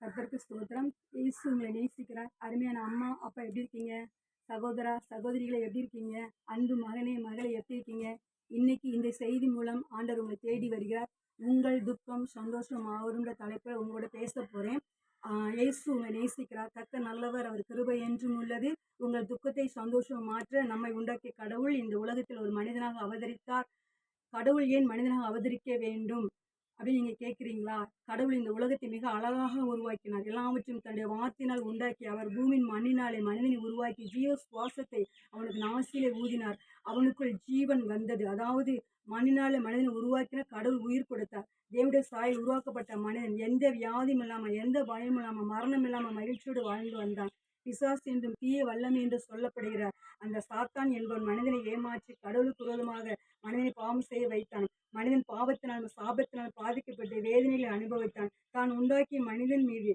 கர்த்தருக்கு ஸ்தோத்திரம். இயேசு உங்களை நேசிக்கிறார். அருமையான அம்மா, அப்பா எப்படி இருக்கீங்க? சகோதரா, சகோதரிகளை எப்படி இருக்கீங்க? அன்பு மகனே, மகளே எப்படி இருக்கீங்க? இன்னைக்கு இந்த செய்தி மூலம் ஆண்டவர் உங்களை தேடி வருகிறார். உங்கள் துக்கம் சந்தோஷம் ஆகுன்ற தலைப்பில் உங்களோட பேச போறேன். இயேசு உங்களை நேசிக்கிறார். கர்த்தர் நல்லவர், அவர் கிருபை என்றும் உள்ளது. உங்கள் துக்கத்தை சந்தோஷம் மாற்ற நம்மை உண்டாக்கிய கடவுள் இந்த உலகத்தில் ஒரு மனிதனாக அவதரித்தார். கடவுள் ஏன் மனிதனாக அவதரிக்க வேண்டும் அப்படின்னு நீங்க கேட்குறீங்களா? கடவுள் இந்த உலகத்தை மிக அழகாக உருவாக்கினார். எல்லாவற்றையும் தன்னுடைய வார்த்தையினால் உண்டாக்கி, அவர் பூமியின் மண்ணினாலே மனிதனை உருவாக்கி ஜீவ சுவாசத்தை அவனுக்கு நாசியிலே ஊதினார். அவனுக்குள் ஜீவன் வந்தது. அதாவது மண்ணினாலே மனிதனை உருவாக்கின கடவுள் உயிர் கொடுத்தார். தேவனுடைய சாயல் உருவாக்கப்பட்ட மனிதன் எந்த வியாதியும் இல்லாமல், எந்த பயமும் இல்லாமல், மரணம் இல்லாமல் மகிழ்ச்சியோடு வாழ்ந்து வந்தான். பிசாசு என்றும் தீய வல்லமை என்று சொல்லப்படுகிறார் அந்த சாத்தான் என்பவன் மனிதனை ஏமாற்றி கடவுளுக்கு விரோதமாக மனிதனை பாவம் செய்ய வைத்தான். மனிதன் பாவத்தினால் சாபத்தினால் பாதிக்கப்பட்டு வேதனைகளை அனுபவித்தான். தான் உண்டாக்கிய மனிதன் மீது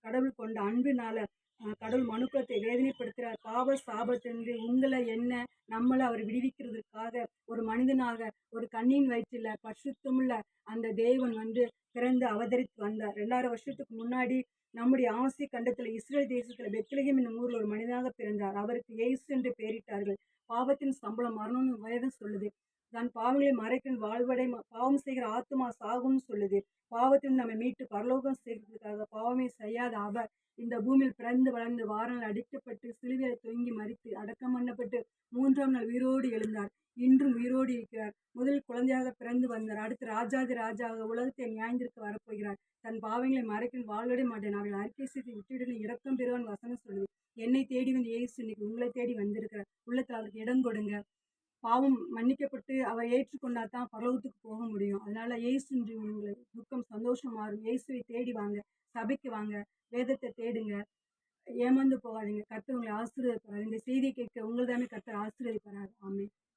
கடவுள் கொண்ட அன்பினால கடவுள் மனுக்குலத்தை வேதனைப்படுத்துகிறார். பாவ சாபத்திலிருந்து உங்களை என்ன நம்மளை அவர் விடுவிக்கிறதுக்காக ஒரு மனிதனாக ஒரு கண்ணின் வயிற்றில் பரிசுத்தமுள்ள அந்த தேவன் பிறந்து அவதரித்து வந்தார். 2000 வருஷத்துக்கு முன்னாடி நம்முடைய ஆசிய கண்டத்தில் இஸ்ரேல் தேசத்தில் பெத்லகேம் என்னும் ஊரில் ஒரு மனிதனாக பிறந்தார். அவருக்கு இயேசு என்று பெயரிட்டார்கள். பாவத்தின் சம்பளம் மரணம்னு வேதம் சொல்லுது. தன் பாவங்களை மறைக்கும் வாழ்வடை பாவம் செய்கிற ஆத்மா சாகும்னு சொல்லுது. பாவத்தின் நம்ம மீட்டு பரலோகம் செய்கிறதுக்காக பாவமே செய்யாத அவர் இந்த பூமியில் பிறந்து வளர்ந்து வாரங்கள் அடிக்கப்பட்டு சிலுவையில் தொங்கி மறித்து அடக்கம் பண்ணப்பட்டு 3ஆம் நாள் உயிரோடு எழுந்தார். இன்றும் உயிரோடு இருக்கிறார். முதல் குழந்தையாக பிறந்து வந்தார். அடுத்து ராஜாதி ராஜாக உலகத்தை நியாயந்திருக்க வரப்போகிறார். தன் பாவங்களை மறைக்கும் வாழ்விட மாட்டேன், அவர்கள் அறிக்கை செய்து விட்டுவிட்டு இரக்கம் பெறுவான் வசனம் சொல்லுது. என்னை தேடி வந்து இயேசு இன்னைக்கு உங்களை தேடி வந்திருக்கிறார். உள்ளத்தில் அவருக்கு இடம் கொடுங்க. பாவம் மன்னிக்கப்பட்டு அவர் ஏற்றுக்கொண்டா தான் பரலோகத்துக்கு போக முடியும். அதனால இயேசு உங்களை துக்கம் சந்தோஷம் மாறும். இயேசுவை தேடி வாங்க, சபைக்கு வாங்க, வேதத்தை தேடுங்க, ஏமாந்து போகாதீங்க. கர்த்தர் உங்களை ஆசீர்வதிப்பார். இந்த செய்தியை கேட்க உங்கள் தானே கர்த்தர் ஆசீர்வதிப்பார். ஆமென்.